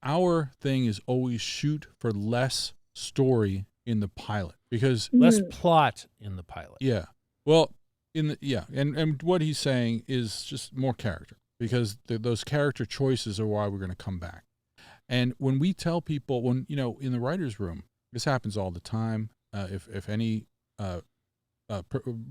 our thing is always shoot for less story in the pilot because Less plot in the pilot. yeah. Well, and what he's saying is just more character because those character choices are why we're going to come back. And when we tell people, in the writer's room, this happens all the time. If any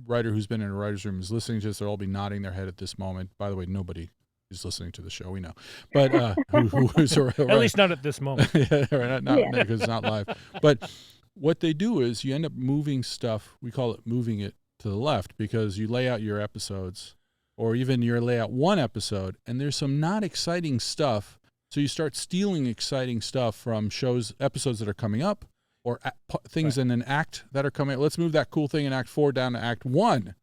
writer who's been in a writer's room is listening to this, they'll all be nodding their head at this moment. By the way, nobody is listening to the show, we know. But who is at least not at this moment. yeah, right, not because it's not live. But what they do is you end up moving stuff. We call it moving it to the left because you lay out your episodes, or even you lay out one episode, and there's some not exciting stuff. So you start stealing exciting stuff from episodes that are coming up, or things in an act that are coming up. Let's move that cool thing in Act 4 down to Act 1,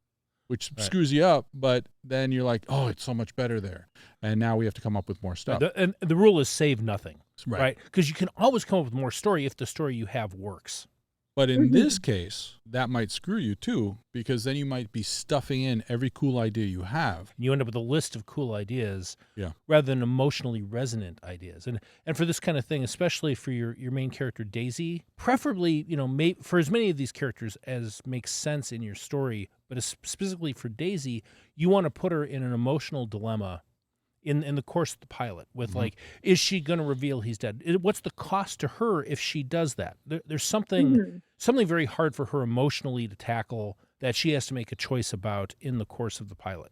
which screws you up, but then you're like, oh, it's so much better there. And now we have to come up with more stuff. And the rule is save nothing, right? Because you can always come up with more story if the story you have works. But in this case, that might screw you too, because then you might be stuffing in every cool idea you have. You end up with a list of cool ideas rather than emotionally resonant ideas. And for this kind of thing, especially for your main character, Daisy, preferably, for as many of these characters as makes sense in your story, but specifically for Daisy, you want to put her in an emotional dilemma in the course of the pilot with like, is she going to reveal he's dead? What's the cost to her if she does that? There's something very hard for her emotionally to tackle that she has to make a choice about in the course of the pilot.